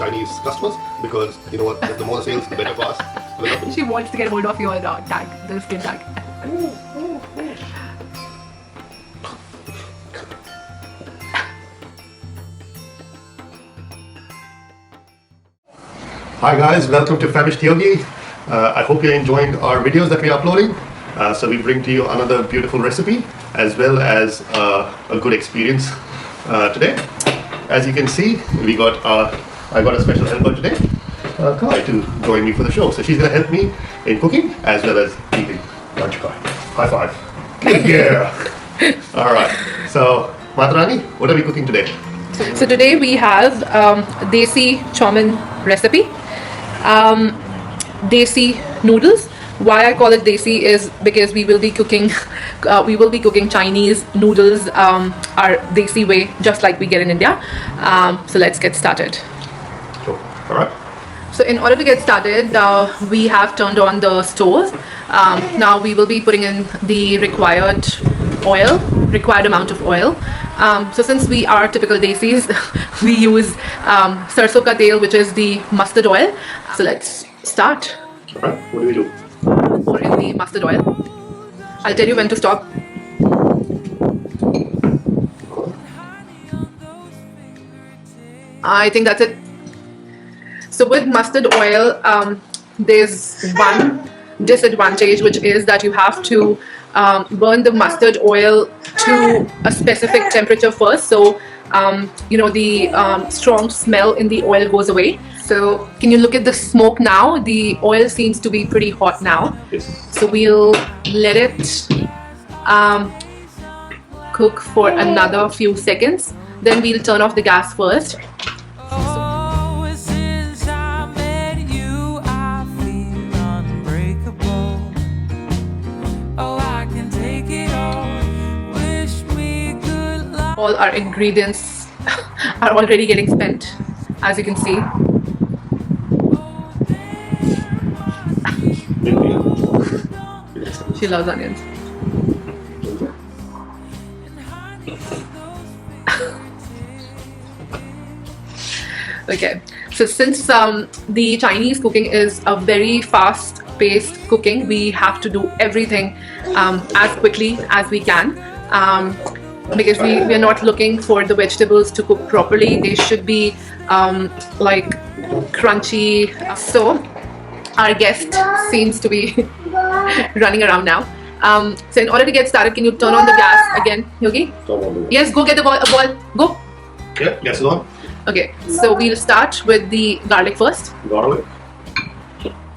Chinese customers because you know what, the more sales, the better for us. She wants to get hold of your tag, the skin tag. Hi guys, welcome to Famished Yogi. I hope you're enjoying our videos that we're uploading. So we bring to you another beautiful recipe as well as a good experience today. As you can see, I got a special helper today, Kai, to join me for the show. So she's going to help me in cooking as well as eating lunch. Kai, high five. Yeah. All right. So Matarani, what are we cooking today? So today we have desi Chowmein recipe, desi noodles. Why I call it desi is because we will be cooking Chinese noodles our desi way, just like we get in India. So let's get started. Sure. All right. So in order to get started, we have turned on the stove. Now we will be putting in the required amount of oil. So since we are typical desis, we use sarson ka tel, which is the mustard oil. So let's start. All right. What do we do? Pour in the mustard oil. I'll tell you when to stop. I think that's it. So with mustard oil, there's one disadvantage, which is that you have to burn the mustard oil to a specific temperature first. So the strong smell in the oil goes away. So can you look at the smoke now? The oil seems to be pretty hot now. Yes. So we'll let it cook for another few seconds. Then we'll turn off the gas first. All our ingredients are already getting spent, as you can see. She loves onions. Okay, so since the Chinese cooking is a very fast-paced cooking, we have to do everything as quickly as we can. Because we are not looking for the vegetables to cook properly. They should be like crunchy. So our guest seems to be running around now. So in order to get started, can you turn on the gas again, Yogi? Yes, go get the ball. Go. Yeah, gas is on. Okay, so we'll start with the garlic first. Garlic.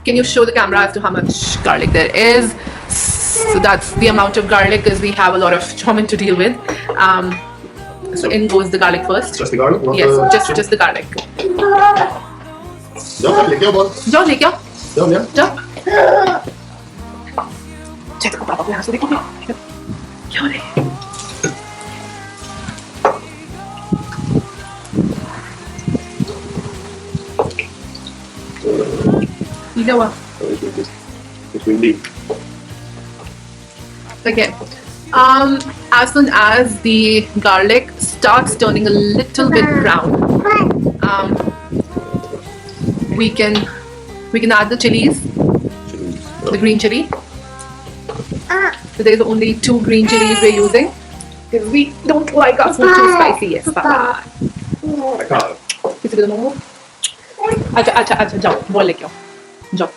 Can you show the camera as to how much garlic there is? So that's the amount of garlic, because we have a lot of Chowmein to deal with. So in goes the garlic first. Just the garlic? Yes, just the garlic. जाओ लेके आओ ball जाओ लेके आओ जाओ भैया जाओ check को पापा को यहाँ से देखो क्या हो रहा है ये हुआ It's windy. Okay. As soon as the garlic starts turning a little bit brown, we can add the chilies, the green chili. So there's only 2 green chilies we're using because we don't like our food too spicy. Yes, Papa. किसी को दो अच्छा जाओ ball लेके आओ जाओ.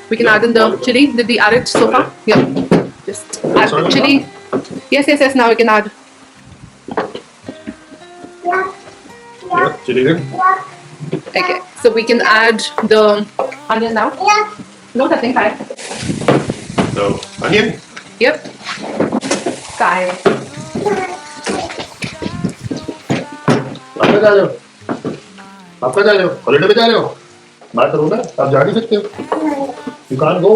We can add in the chili. Did we add it so far? Yeah. Just add the chili. Yes. Now we can add. Yeah, chili then. Okay. So we can add the onion now. No touching, Kai. So onion. Yep. Kai. आप जा रहे हो? Holiday पे जा रहे हो? बात करो ना, आप जा नहीं सकते हो. You can't go.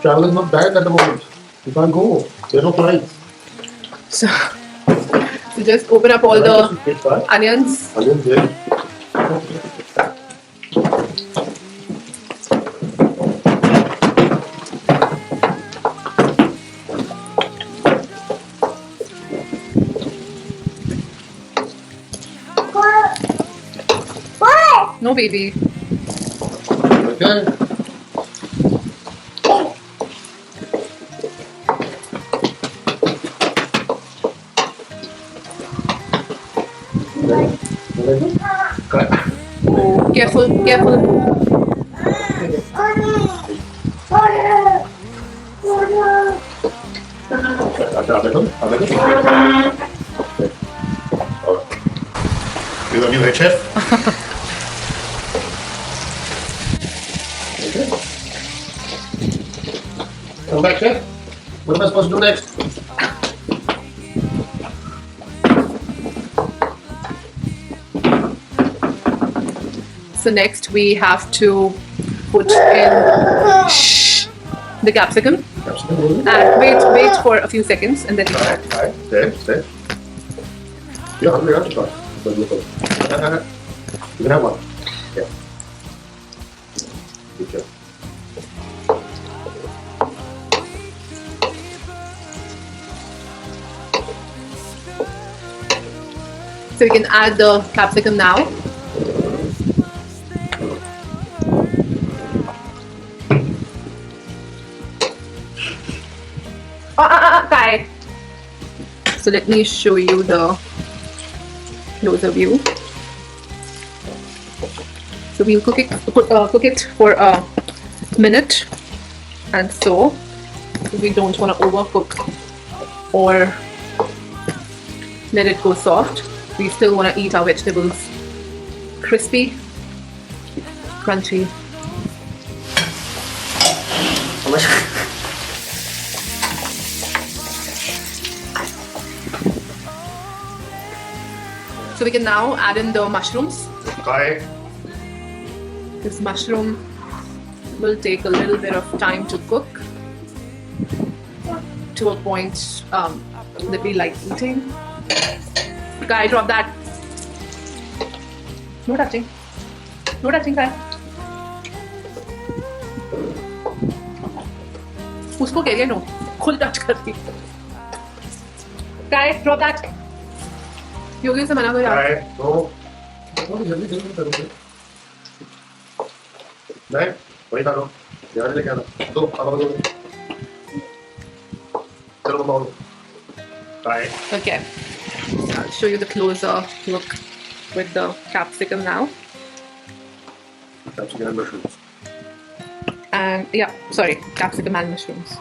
Travel is not banned at the moment. You can't go. There are no flights. So just open up all the onions. Onions, yeah. No, baby. Okay. Correct. Oh, careful, careful. You are new head chef. Okay. Come back, chef. What am I supposed to do next? So next we have to put in the capsicum and wait for a few seconds and then Alright, stay. You're hungry, aren't you? You can have one. Yeah. Good job. so we can add the capsicum now. Kai. So let me show you the closer view. So we'll cook it for a minute, and so we don't want to overcook or let it go soft. We still want to eat our vegetables crispy, crunchy. How much? So we can now add in the mushrooms. Kai. This mushroom will take a little bit of time to cook to a point that we like eating. Guy, drop that. No touching. No touching, guy. उसको कह रही है no, खुद touch कर रही है. Guy, drop that. योगी से मना करो यार. Kai. No. जल्दी करोगे. नहीं, वही डालो. ध्यान लेके आना. दो, अब दो. चलो मम्मा. Kai. Okay. I'll show you the closer look with the capsicum now. Capsicum and mushrooms. And yeah, sorry, capsicum and mushrooms.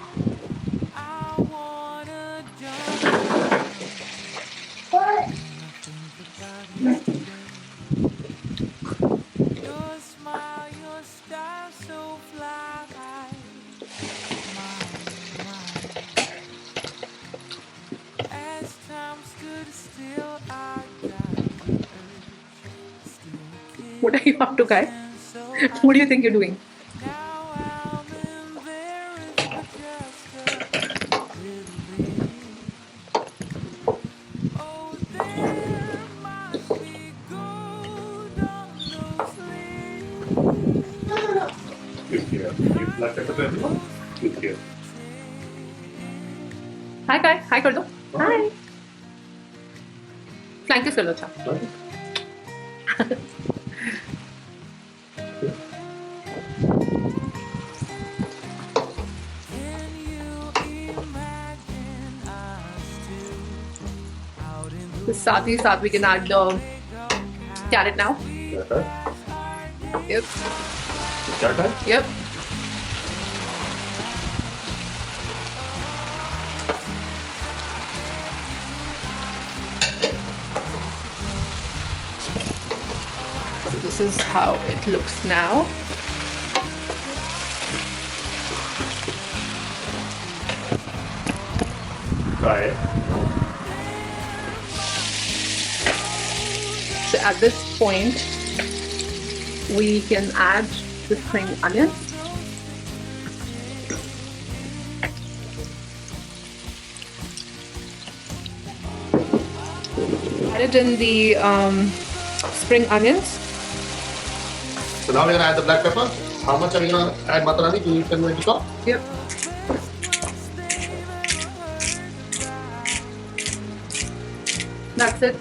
What are you up to, guy? What do you think you're doing? Good here. You like that for everyone? Good here. Hi, guy. Hi, कर दो. Hi. Flank kiss कर दो अच्छा. Right? तो साथ ही साथ we can add the carrot now. Carrot. Yep. Carrot. Yep. So this is how it looks now. Kai. So at this point, we can add the spring onion. Added in the spring onions. So now we're gonna add the black pepper. How much are we gonna add matarani to each and every cup? Yep. That's it.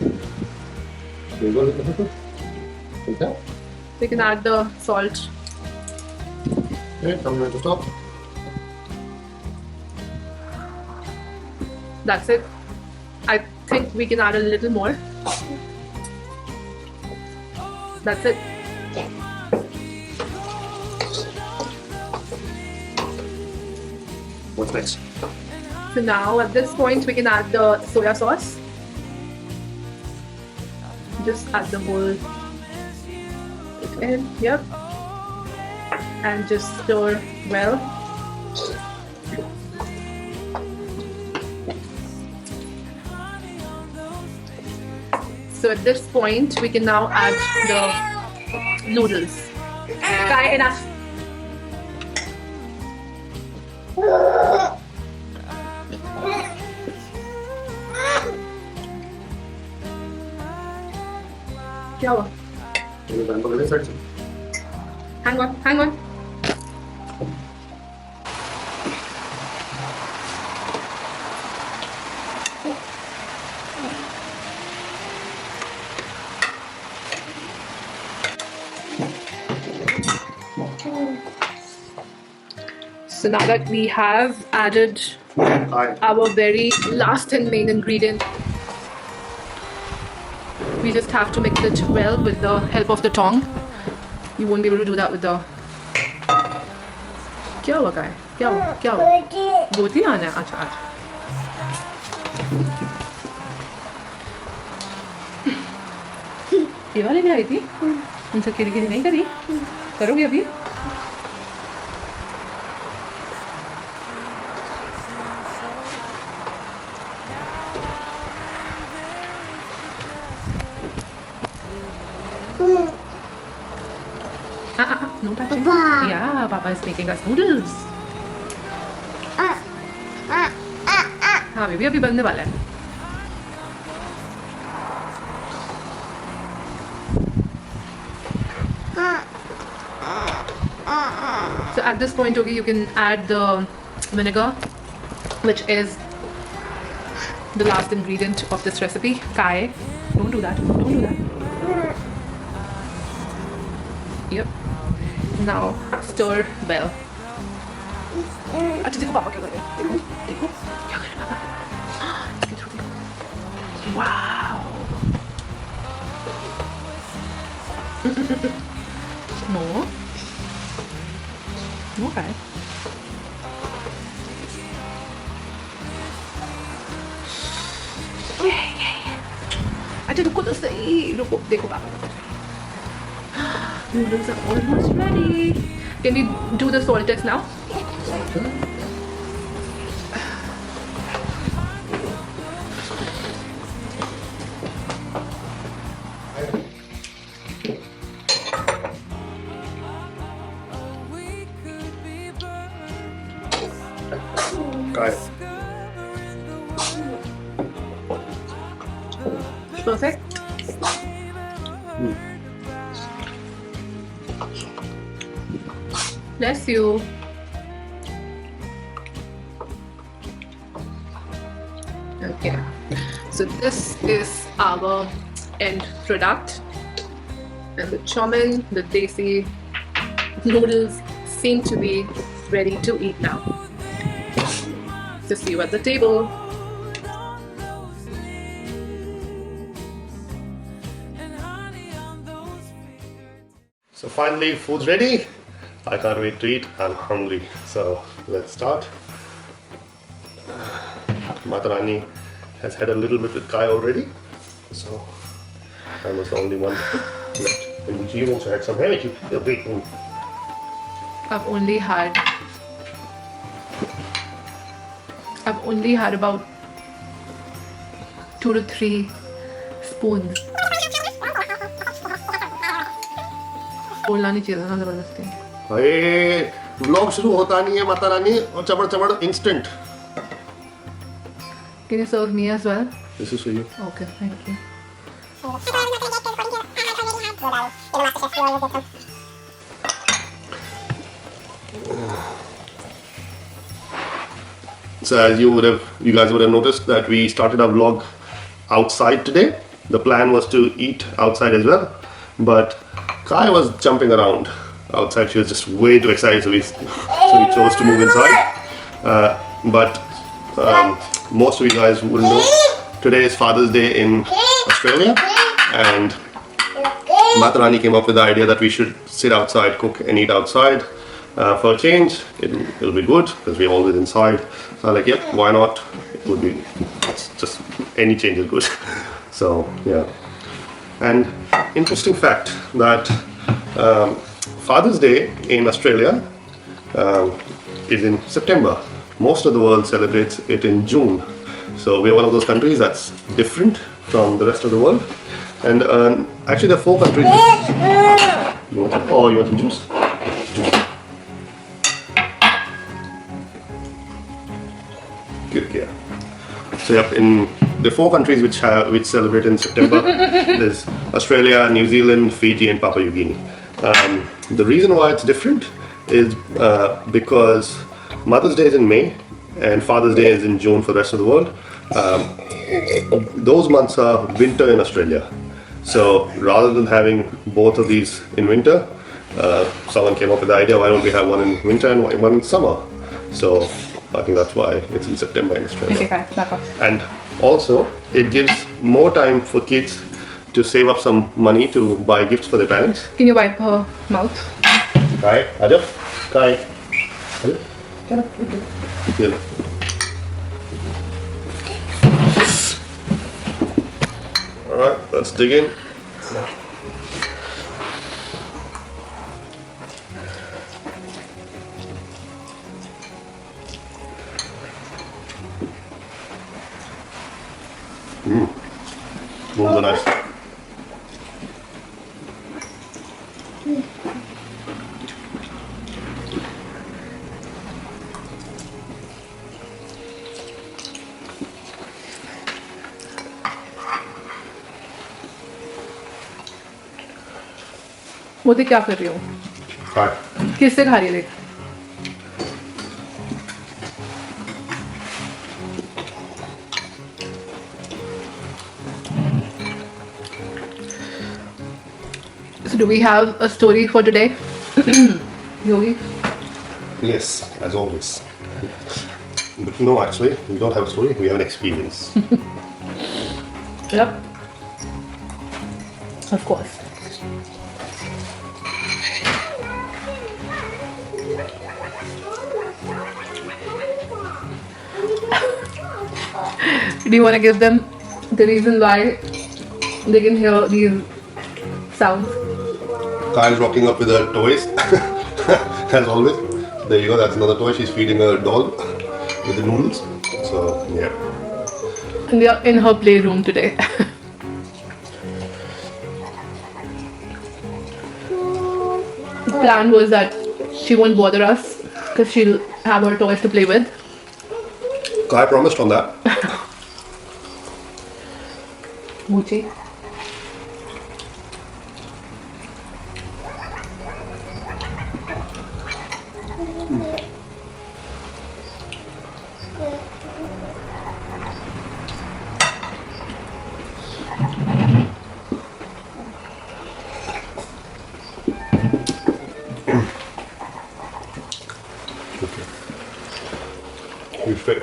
There you go. Like that. We can add the salt. Okay, I'm going to stop. That's it. I think we can add a little more. That's it. What's next? So now at this point we can add the soya sauce. Just add the whole it in, yep. And just stir well. So at this point we can now add the noodles. Kai, enough. क्या हुआ? Hang on, hang on. So now that we have added our very last and main ingredient, we just have to mix it well with the help of the tongue. You won't be able to do that with the... क्या हुआ काय? क्या हुआ? क्या हुआ? गोटी आना है? अच्छा अच्छा. ये वाले भी आई थी? उनसे खिरी खिरी नहीं करी? करोगे अभी? No touching. Papa. Yeah, Papa is making us noodles. हाँ बेबी अभी बनने वाला है. So at this point, okay, you can add the vinegar, which is the last ingredient of this recipe. Kai, don't do that. Don't do that. Yep. Now stir well. अच्छा देखो पापा क्या कर रहे हैं. देखो देखो क्या कर रहे हैं पापा. Wow. No. Okay. अच्छा रुको तो सही. रुको देखो पापा. Noodles are almost ready. Can we do the salt test now? Perfect. Bless you. Okay, so this is our end product, and the chowmein, the desi noodles seem to be ready to eat now. So see you at the table. So finally, food's ready. I can't wait to eat. I'm hungry. So let's start. Matarani has had a little bit with Kai already. So I was the only one left. And you also had some, haven't you? You're big. I've only had about 2 to 3 spoons. बोलना नहीं चाहिए था ना जबरदस्ती. अरे vlog शुरू होता नहीं है माता रानी और चबड़ चबड़ instant. Can you serve me as well? This is for you. Okay, thank you. So as you guys would have noticed that we started our vlog outside today. The plan was to eat outside as well, But Kai was jumping around outside. She was just way too excited, so we chose to move inside. But most of you guys wouldn't know, today is Father's Day in Australia, and Matarani came up with the idea that we should sit outside, cook and eat outside for a change. It'll be good because we're always inside. So I'm like, yep, why not? It would be just any change is good. So yeah. And interesting fact that Father's Day in Australia is in September. Most of the world celebrates it in June. So we're one of those countries that's different from the rest of the world. And actually there are 4 countries. You want some juice? Good, yeah. So yep, there are 4 countries which celebrate in September. There's Australia, New Zealand, Fiji, and Papua New Guinea. The reason why it's different is because Mother's Day is in May and Father's Day is in June for the rest of the world. Those months are winter in Australia. So rather than having both of these in winter, someone came up with the idea, why don't we have one in winter and one in summer? So I think that's why it's in September in Australia. Okay, back off. And also, it gives more time for kids to save up some money to buy gifts for their parents. Can you wipe her mouth? Kai, Ajab, Kai. Ajab. Alright, let's dig in. Noodles are nice. Modi क्या कर रही हो? Kai. किससे खा रही है देख? So do we have a story for today? Yogi? Yes, as always. But no, actually, we don't have a story, we have an experience. Yep. Of course. Do you want to give them the reason why they can hear these sounds? Kyle's rocking up with her toys, as always. There you go, that's another toy. She's feeding her doll with the noodles. So, yeah. And we are in her playroom today. The plan was that she won't bother us because she'll have her toys to play with. Kai promised on that. Moochie.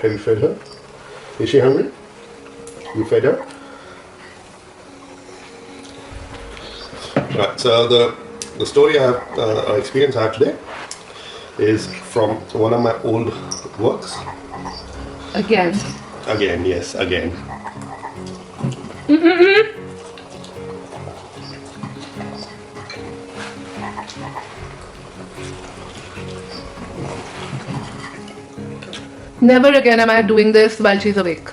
Have you fed her? Is she hungry? You fed her? Right, so the story I have, experience I have today is from one of my old works. Again. Again, yes, again. Never again am I doing this while she's awake.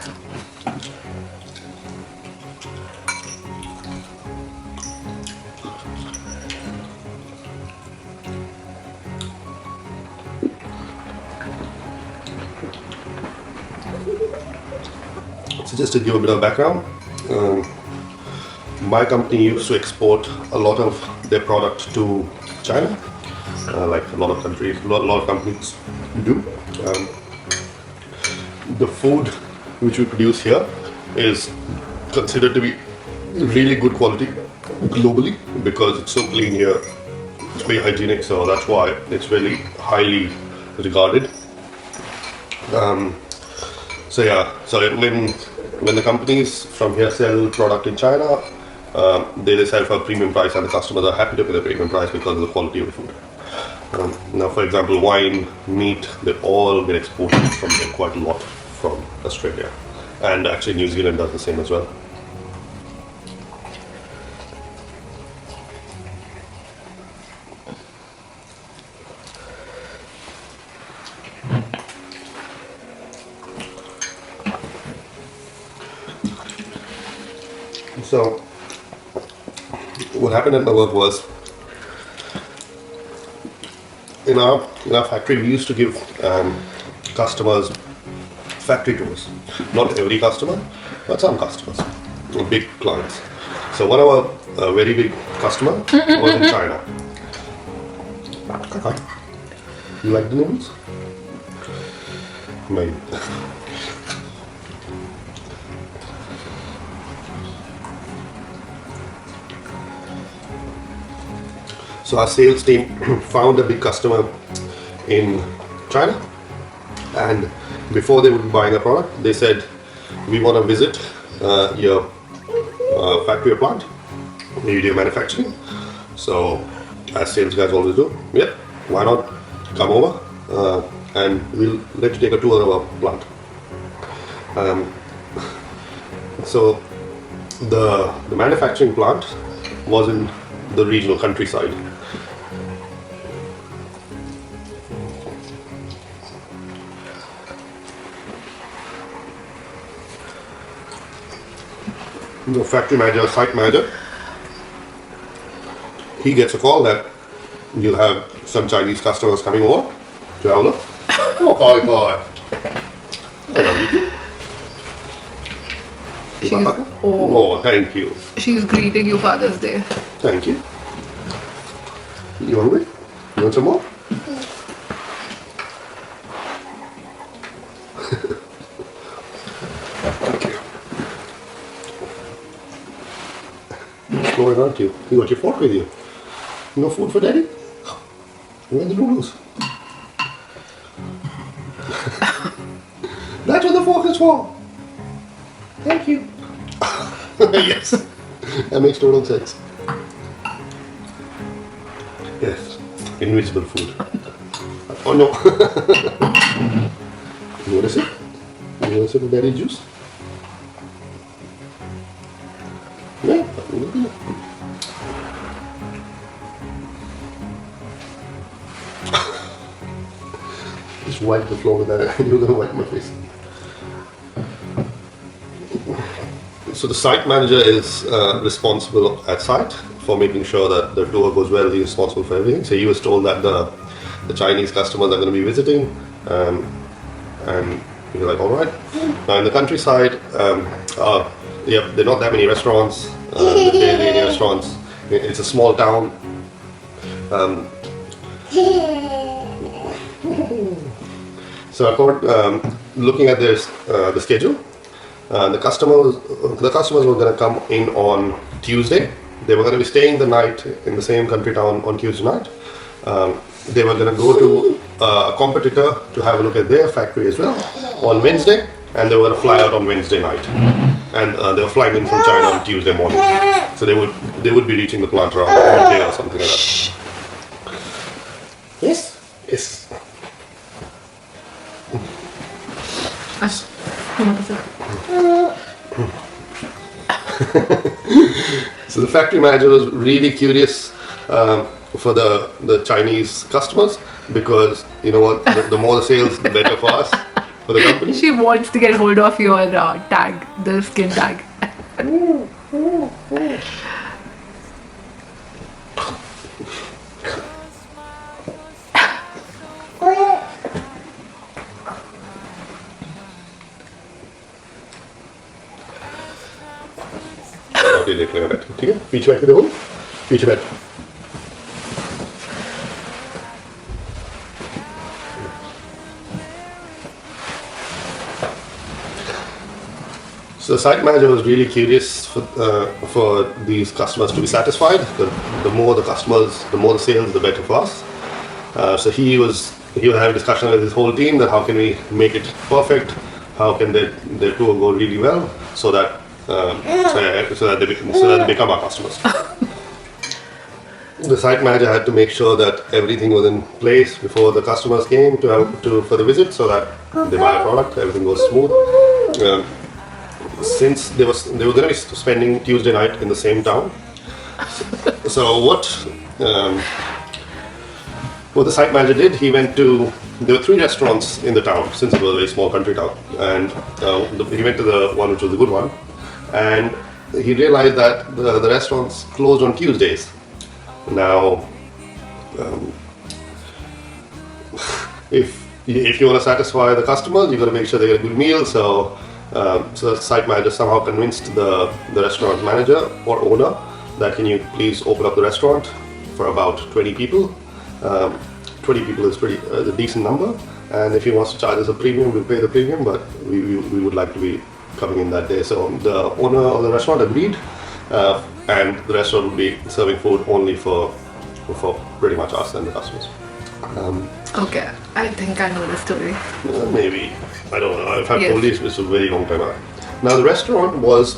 So just to give a bit of background, my company used to export a lot of their product to China, like a lot of countries, a lot of companies do. The food which we produce here is considered to be really good quality, globally because it's so clean here. It's very hygienic, so that's why it's really highly regarded. So yeah, so when the companies from here sell product in China, they sell for a premium price, and the customers are happy to pay the premium price because of the quality of the food. Now, for example, wine, meat, they all get exported from here quite a lot from Australia, and actually New Zealand does the same as well. So, what happened at my work was, in our factory, we used to give customers factory tours. Not every customer, but some customers, big clients. So one of our very big customer was in China. You like the noodles? Maybe. So our sales team found a big customer in China, and before they would be buying a product, they said, "We want to visit your factory or plant, you do manufacturing." So, as sales guys always do, yeah, why not come over and we'll let you take a tour of our plant. So, the manufacturing plant was in the regional countryside. The factory manager, site manager, he gets a call that you'll have some Chinese customers coming over to have a look. Oh, God. Oh, thank you. She's greeting you Father's Day. Thank you. You hungry? You want some more? Thank you. What's going on to you? You got your fork with you. No food for Daddy? Where's the noodles? That's what the fork is for. Thank you. Yes. That makes total sense. Yes. Invisible food. Oh no. You want a sip? You want a sip of Daddy's juice? Yeah. Just wipe the floor with that and you're gonna wipe my face. So the site manager is responsible at site for making sure that the tour goes well. He's responsible for everything. So he was told that the Chinese customers are going to be visiting, and he was like, all right. Now in the countryside, there are not that many restaurants. There's barely any restaurants. It's a small town. So looking at this, the schedule, the customers were going to come in on Tuesday. They were going to be staying the night in the same country town on Tuesday night. They were going to go to a competitor to have a look at their factory as well on Wednesday, and they were going to fly out on Wednesday night. And they were flying in from China on Tuesday morning. So they would be reaching the plant around midday or something like that. Yes? Yes. So the factory manager was really curious for the Chinese customers, because you know what, the more the sales, the better for us, for the company. She wants to get hold of your tag, the skin tag. ठीक है पीछे बैठ के देखो पीछे बैठ So the site manager was really curious for these customers to be satisfied. The more the customers, the more the sales, the better for us. So he was having a discussion with his whole team that how can we make it perfect, how can their tour go really well, so that they become our customers. The site manager had to make sure that everything was in place before the customers came for the visit, so that they buy a product, everything goes smooth. Since they were going to be spending Tuesday night in the same town, so what the site manager did, he went to, there were 3 restaurants in the town, since it was a very small country town, and he went to the one which was the good one, and he realized that the restaurants closed on Tuesdays. Now, if you want to satisfy the customers, you've got to make sure they get a good meal. So the site manager somehow convinced the restaurant manager or owner that can you please open up the restaurant for about 20 people. 20 people is a decent number, and if he wants to charge us a premium, we'll pay the premium, but we would like to be coming in that day. So the owner of the restaurant agreed, and the restaurant would be serving food only for pretty much us and the customers. Okay, I think I know the story. Maybe, I don't know. If I've told you, it's a very long time ago. Now the restaurant was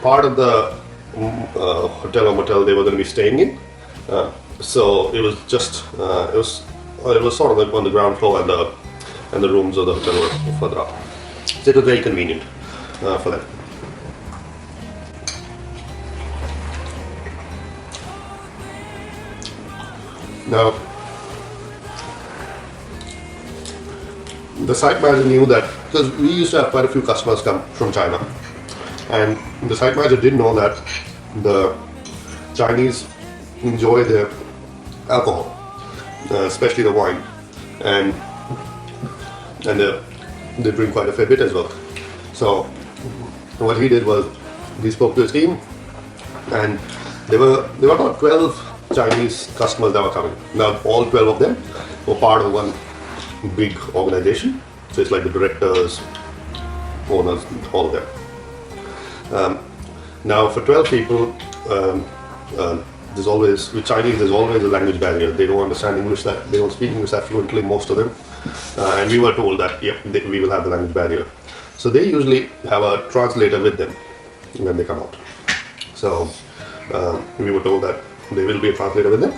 part of the hotel or motel they were going to be staying in. So it was just it was sort of like on the ground floor, and the rooms of the hotel were further up. So it was very convenient for them. Now, the site manager knew that, because we used to have quite a few customers come from China, and the site manager did know that the Chinese enjoy their alcohol, especially the wine, and they drink quite a fair bit as well. So what he did was he spoke to his team, and there were about 12 Chinese customers that were coming. Now all 12 of them were part of one big organization. So it's like the directors, owners, all of them. Now for 12 people, there's always, with Chinese, there's always a language barrier. They don't understand English, they don't speak English that fluently, most of them. And we were told that, yep, we will have the language barrier. So they usually have a translator with them when they come out. So we were told that there will be a translator with them.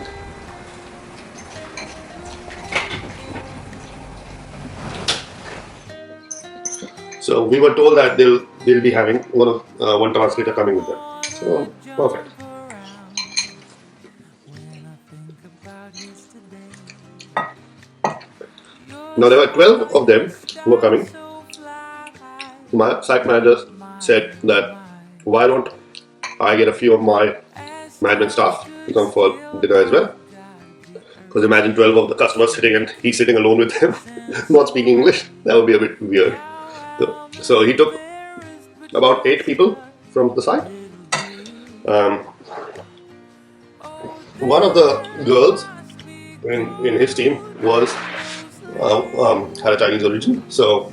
So we were told that they'll be having one translator coming with them. So perfect. Now there were 12 of them who were coming. My site manager said that why don't I get a few of my management staff to come for dinner as well? Because imagine 12 of the customers sitting and he's sitting alone with them, not speaking English. That would be a bit weird. So he took about 8 people from the site. One of the girls in his team was had a Chinese origin, so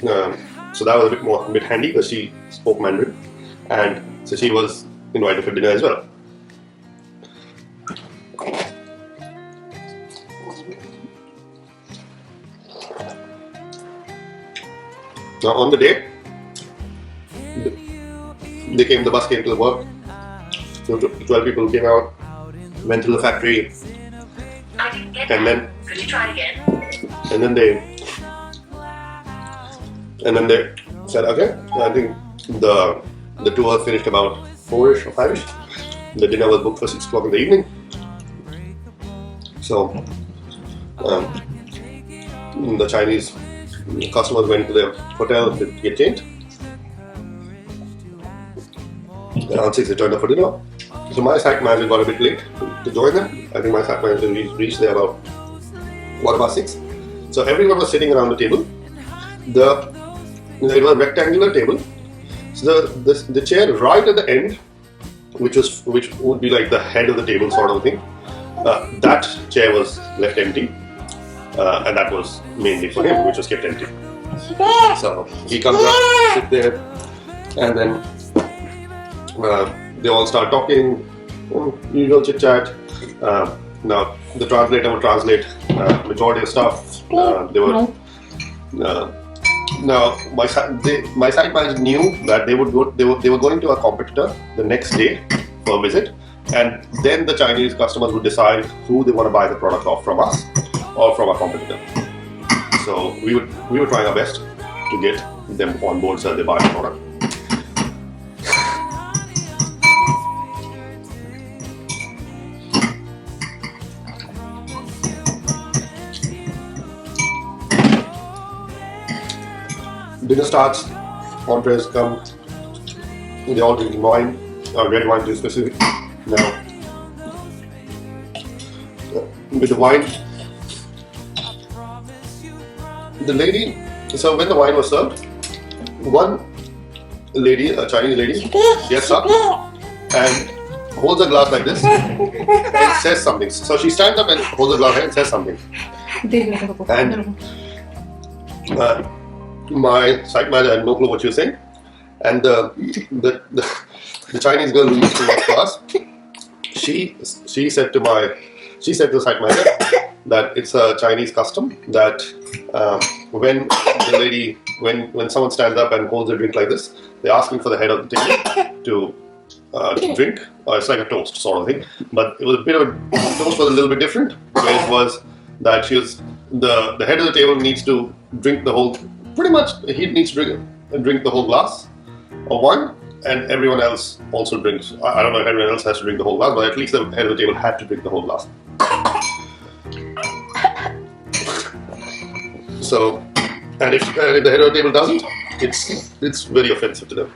that was a bit handy because she spoke Mandarin, and so she was invited for dinner as well. Now on the day, the bus came to the work. So 12 people came out, went through the factory, and then could you try again? And then they said, okay, I think the tour finished about 4ish or 5ish. The dinner was booked for 6 o'clock in the evening. So the Chinese customers went to their hotel to get changed. Around 6 they turned up for dinner. So my site manager got a bit late to join them. I think my site manager reached there about 6:15. So everyone was sitting around the table. It was a rectangular table. So the chair right at the end, which would be like the head of the table sort of thing, that chair was left empty, and that was mainly for him, which was kept empty. So he comes up, sit there, and then they all start talking, usual chit chat. Now the translator would translate majority of stuff. They were now my site manager knew that they were going to a competitor the next day for a visit, and then the Chinese customers would decide who they want to buy the product off, from us or from our competitor. So we were trying our best to get them on board so they buy the product. Dinner starts, entrees come, they all drinking wine, red wine to be specific. Now, with the wine, the lady, so when the wine was served, one lady, a Chinese lady, gets up and holds a glass like this and says something. So she stands up and holds a glass and says something. And my site manager had no clue what she was saying, and the Chinese girl who used to work for us, she said to the site manager that it's a Chinese custom that when the lady, when someone stands up and holds a drink like this, they're asking for the head of the table to drink. It's like a toast sort of thing, but it was a bit of a toast was a little bit different. Where it was that the head of the table needs to drink the whole. Pretty much, he needs to drink the whole glass of wine, and everyone else also drinks. I don't know if everyone else has to drink the whole glass, but at least the head of the table had to drink the whole glass. So, and if the head of the table doesn't, it's very offensive to them.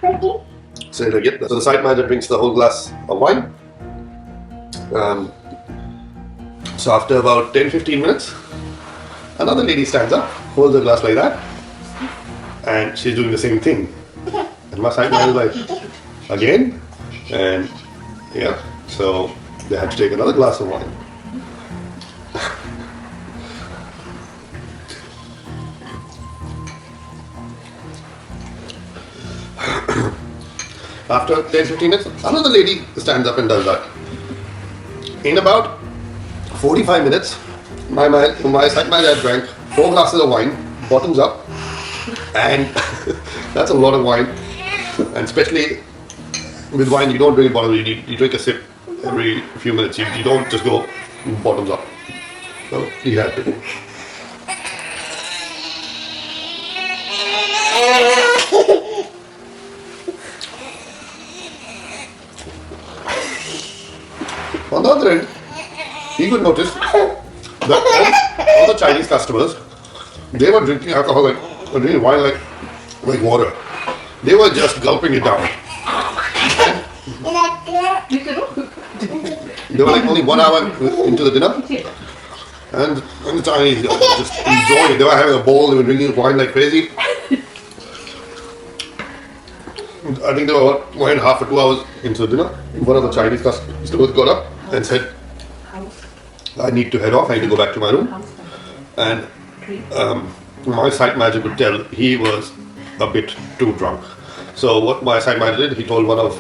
So they get that. So the site manager drinks the whole glass of wine. So after about 10-15 minutes, another lady stands up, holds a glass like that, and she's doing the same thing. And my site manager is like, again? And yeah, so they had to take another glass of wine. After 10-15 minutes, another lady stands up and does that. In about 45 minutes, my site manager drank 4 glasses of wine, bottoms up, and that's a lot of wine. And especially with wine, you don't drink bottoms, you drink a sip every few minutes. You don't just go bottoms up. So he had to. On the other end, he could notice that all the Chinese customers, they were drinking alcohol or drinking wine like water. They were just gulping it down. They were like only 1 hour into the dinner, and the Chinese were just enjoying it. They were having a bowl, they were drinking wine like crazy. I think they were 1.5 or 2 hours into the dinner. One of the Chinese customers got up and said, I need to head off, I need to go back to my room. And my site manager could tell he was a bit too drunk. So what my site manager did, he told one of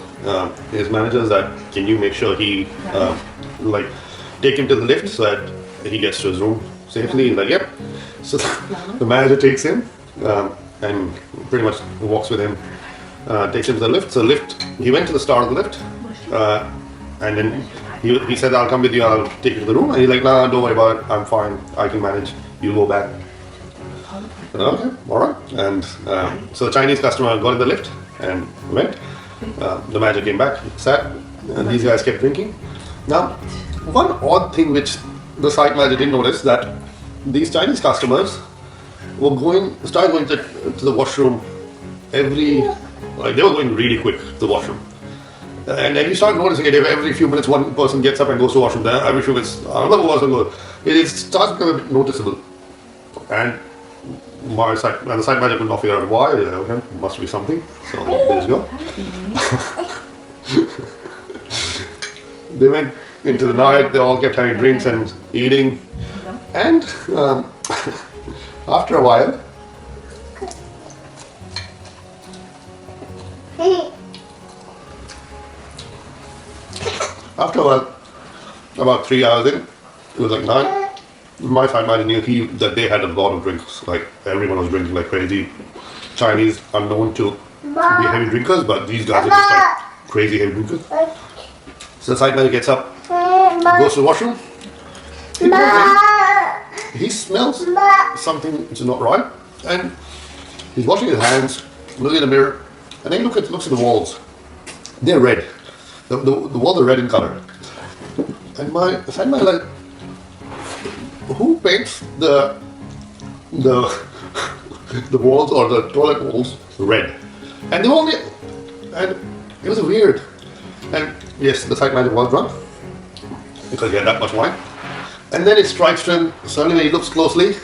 his managers that, can you make sure he take him to the lift so that he gets to his room safely? He's like, yep. So the manager takes him and pretty much walks with him, takes him to the lift. So he went to the start of the lift, and then he said, I'll come with you, I'll take you to the room. And he's like, nah, don't worry about it, I'm fine, I can manage, you go back. Okay, alright. And so the Chinese customer got in the lift and went. The manager came back, sat, and these guys kept drinking. Now, one odd thing which the site manager didn't notice, that these Chinese customers were started going to the washroom they were going really quick to the washroom. And then you start noticing it, every few minutes one person gets up and goes to the washroom, then every few minutes another person goes. It starts becoming a bit noticeable. And the site manager could not figure out why. Okay, must be something. So there you go. They went into the night, they all kept having drinks and eating. And after a while, After about 3 hours in, it was like 9. My side man knew that they had a lot of drinks. Like everyone was drinking like crazy. Chinese are known to be heavy drinkers, but these guys are just like crazy heavy drinkers. So the side man gets up, goes to the washroom. He goes in, he smells something which is not right, and he's washing his hands, looking in the mirror, and then looks at the walls. They're red. The walls are red in color. And my side man like, who paints the walls or the toilet walls red? And it was weird. And yes, the side man was drunk because he had that much wine. And then it strikes him suddenly when he looks closely.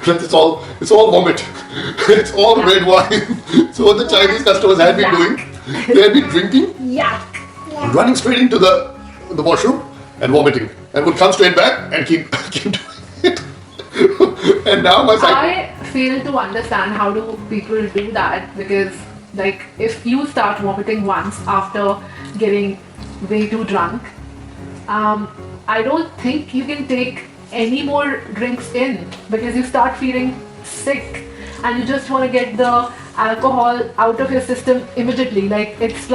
it's all vomit. It's all red wine. So what the Chinese customers had been doing, they had been drinking, running straight into the washroom and vomiting, and would come straight back and keep doing it. And now my side. I fail to understand how do people do that, because like if you start vomiting once after getting way too drunk, I don't think you can take any more drinks in, because you start feeling sick and you just want to get the alcohol out of your system immediately. It's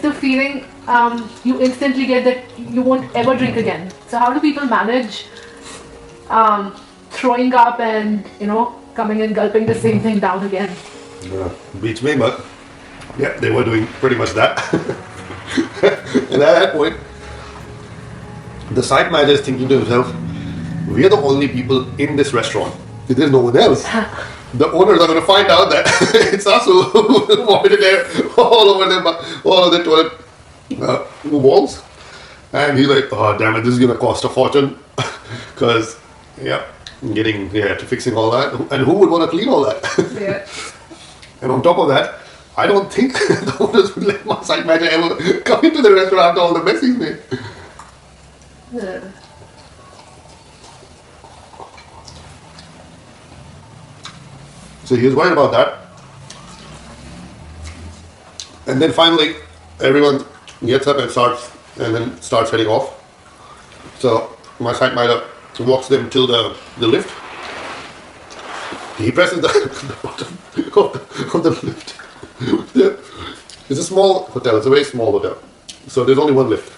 the feeling you instantly get that you won't ever drink again. So how do people manage throwing up and coming and gulping the same thing down again? Beats me, but yeah, they were doing pretty much that. And at that point, the site manager is thinking to himself, we are the only people in this restaurant. There's no one else. The owners are going to find out that it's us who vomited there all over the toilet walls. And he's like, oh damn it, this is going to cost a fortune. Because, to fixing all that. And who would want to clean all that? Yeah. And on top of that, I don't think the owners would let my site manager ever come into the restaurant after all the mess he's made. Yeah. So he was worried about that. And then finally, everyone gets up and starts heading off. So my site manager walks them till the lift. He presses the button of the lift. It's a small hotel. It's a very small hotel. So there's only one lift.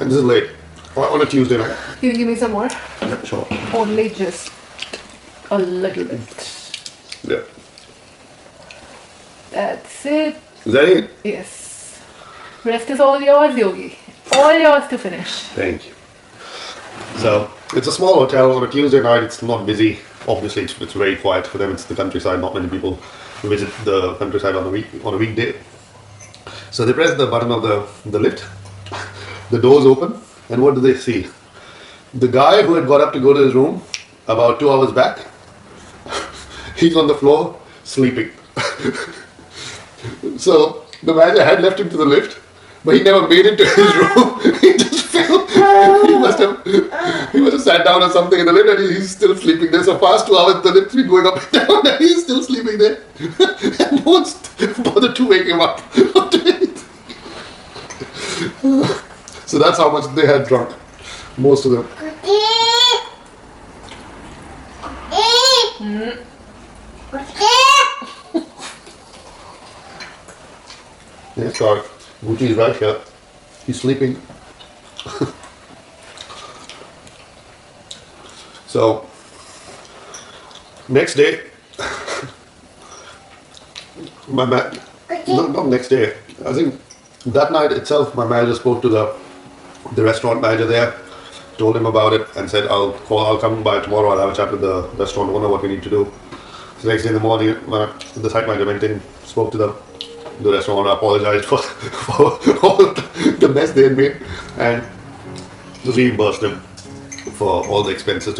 And this is late. On a Tuesday night. Can you give me some more? Yeah, sure. Only just a little bit. Yeah. That's it. Is that it? Yes. Rest is all yours, Yogi. All yours to finish. Thank you. So it's a small hotel on a Tuesday night. It's not busy. Obviously, it's very quiet for them. It's the countryside. Not many people visit the countryside on a weekday. So they press the button of the lift. The doors open, and what do they see? The guy who had got up to go to his room about 2 hours back, he's on the floor sleeping. So the manager had left him to the lift, but he never made it to his room. He just fell. He must have sat down or something in the lift, and he's still sleeping there. So past 2 hours, the lift's been going up and down, and he's still sleeping there. And no one's bothered to wake him up. So that's how much they had drunk, most of them. Yeah, sorry. Gucci is right here. He's sleeping. So, next day, not next day, I think that night itself, my manager spoke to the restaurant manager there, told him about it, and said, I'll come by tomorrow, I'll have a chat with the restaurant owner, what we need to do. So next day in the morning, the site manager went in, spoke to the restaurant owner, apologized for all the mess they had made, and reimbursed them for all the expenses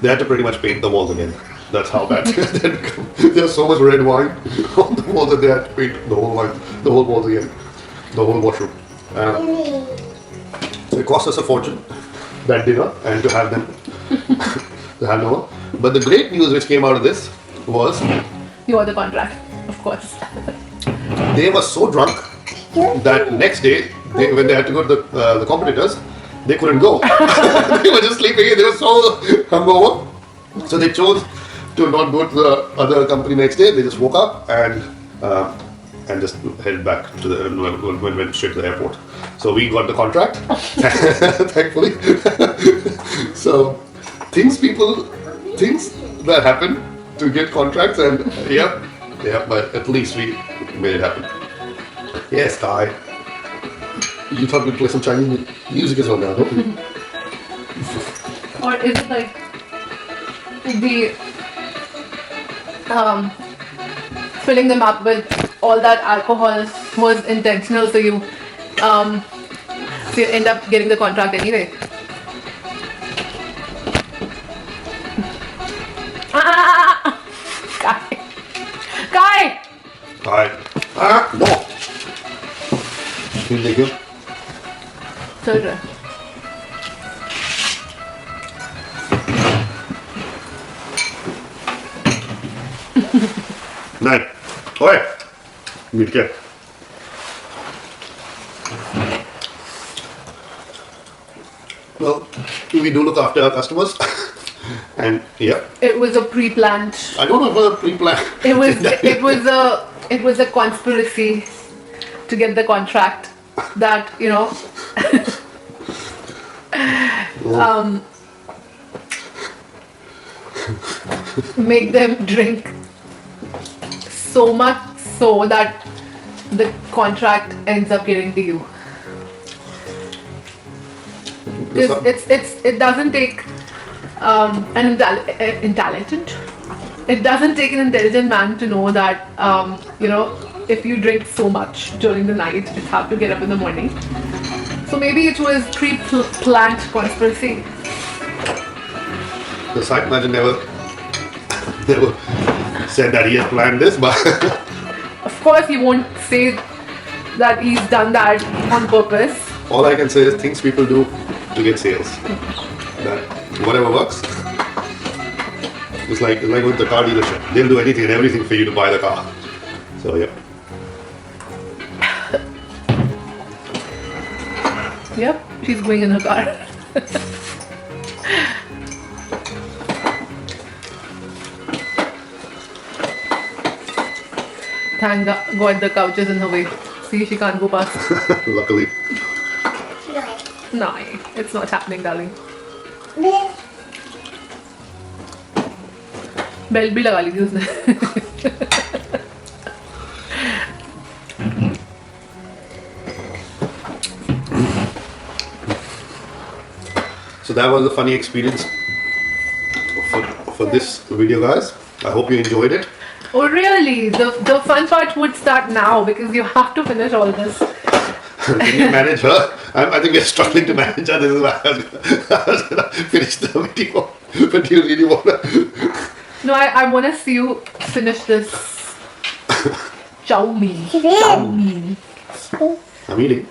they had to pretty much paint the walls again. That's how bad they had become. There's so much red wine on the walls that they had to paint the whole walls again, the whole washroom. So it cost us a fortune, that dinner, and to have them over. But the great news which came out of this was You are the contract, of course. they were so drunk that next day, when they had to go to the competitors, they couldn't go. They were just sleeping. They were so hungover. So they chose to not go to the other company next day. They just woke up and just headed back to went straight to the airport. So we got the contract, thankfully. So things that happen to get contracts, and yeah, but at least we made it happen. Yes, Kai. You thought we'd play some Chinese music as well now, don't we? Or is it like the filling them up with all that alcohol was intentional, so you end up getting the contract anyway? Kai! No! Feel like you? Sorry. Nine. Oi! Meet ke. Well, we do look after our customers. And yeah. It was a pre-planned. I don't know if it was a pre-plan. It was a conspiracy to get the contract that, you know, make them drink so much so that the contract ends up getting to you. It doesn't take it doesn't take an intelligent man to know that you know, if you drink so much during the night, it's hard to get up in the morning. So maybe it was pre-planned conspiracy. The site manager never said that he had planned this, but Of course, he won't say that he's done that on purpose. all I can say is things people do to get sales. That whatever works. It's like with the car dealership. They'll do anything and everything for you to buy the car. So yeah. Yep, she's going in her car. Thank God the couch is in her way. See, she can't go past. Luckily. No, it's not happening, darling. Belt भी लगा ली थी उसने. So that was a funny experience for this video, guys. I hope you enjoyed it. Oh really? The fun part would start now because you have to finish all this. Can you manage her? I think we're struggling to manage her. This is why I was gonna finish the video. But do you really wanna? No, I want to see you finish this. Chowmein. Chowmein. I'm eating.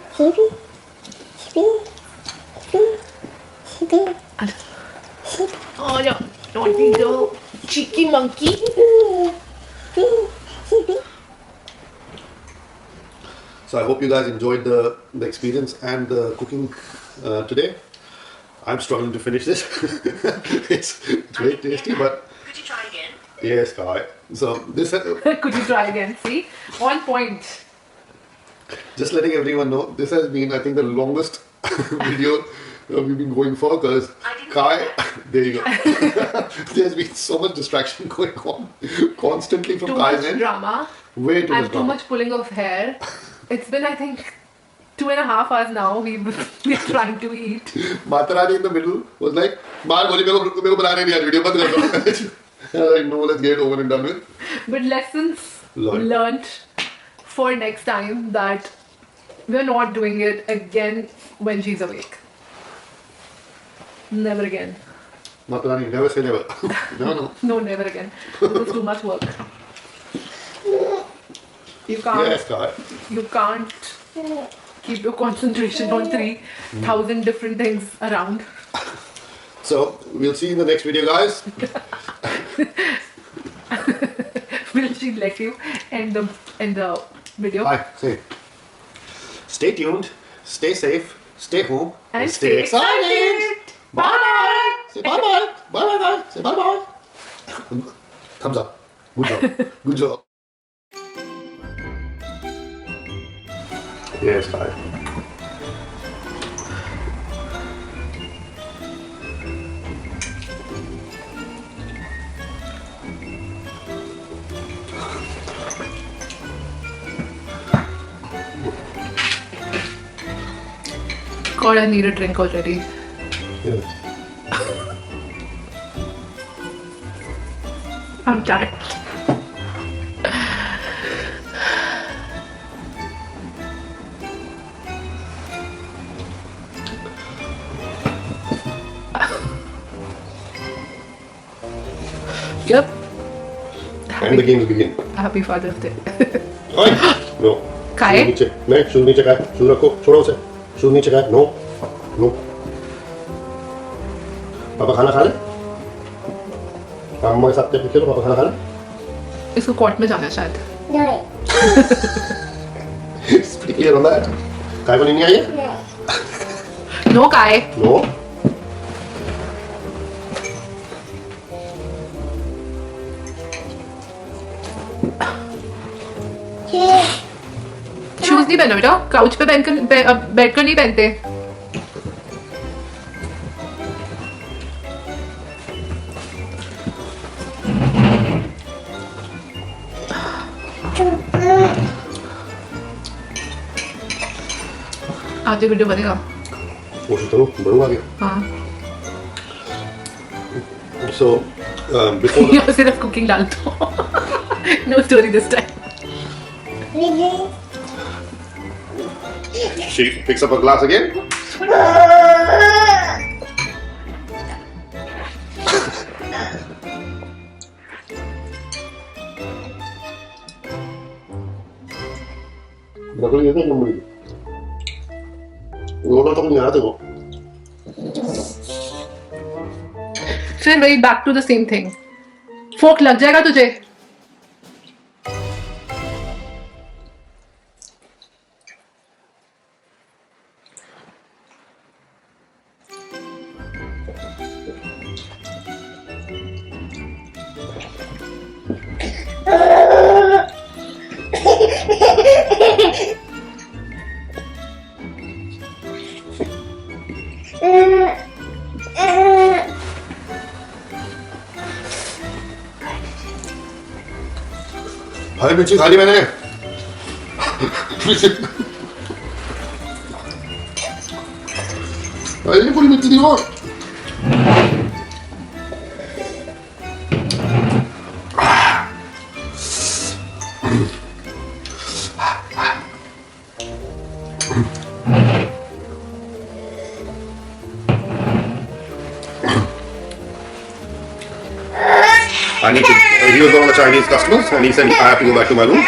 Oh no, naughty girl, cheeky monkey. So I hope you guys enjoyed the experience and the cooking today. I'm struggling to finish this. It's very tasty, but could you try again? yes, Kai. So this Could you try again? See, on point. just letting everyone know, this has been, I think, the longest video we've been going for, because Kai, there you go. There's been so much distraction going on constantly from Too Kai's much end. drama Way too and much too drama. much pulling of hair. It's been, I think, 2.5 hours now. We're trying to eat. Matarani in the middle was like, "Maan boli meko banane nahi aaj video band kar do." I was like, no, let's get it over and done with. But lessons Learned. learned for next time, that we're not doing it again when she's awake. Never again. Matarani, never say never. No. No, never again. This is too much work. You can't. Yes, Kai. You can't keep your concentration on 3,000 different things around. So we'll see you in the next video, guys. Will she let you end the video? Bye. Say. Stay tuned, stay safe, stay home, And stay stay excited. excited. Bye. Say bye bye. Bye bye bye. Say bye bye. Thumbs up. Good job. Good job. Yes, Kai. God, I need a drink already. Yeah. I'm tired. Yep. And the games begin. Happy Father's Day. Oi! No. Kai? Shoes नीचे. नहीं, shoes नीचे का. Shoes रखो. छोड़ो उसे. Shoes नीचे का. No. No. पापा खाना खा ले? मम्मा के साथ जब खेलो, पापा खाना खा ले? इसको कोर्ट में जाना है शायद. It's pretty clear on that. काय को नहीं आई है? No, Kai. No. शूज नहीं पहनो बेटा. काउच पे बैठकर नहीं पहनते. आज वीडियो बनेगा. कोशिश करो, बढ़ूंगा आगे. हाँ. So, before the... यहाँ सिर्फ कुकिंग डाल दो. No story this time. She picks up a glass again. Bakul itu yang beli. Ngono तो नहीं आ रहा देखो. फिर वही back to the same thing. फोक लग जाएगा तुझे. भाई मिर्ची खा ली मैंने. अरे पूरी मिर्ची दी वो. I need to. He was one of the Chinese customers, and he said I have to go back to my room.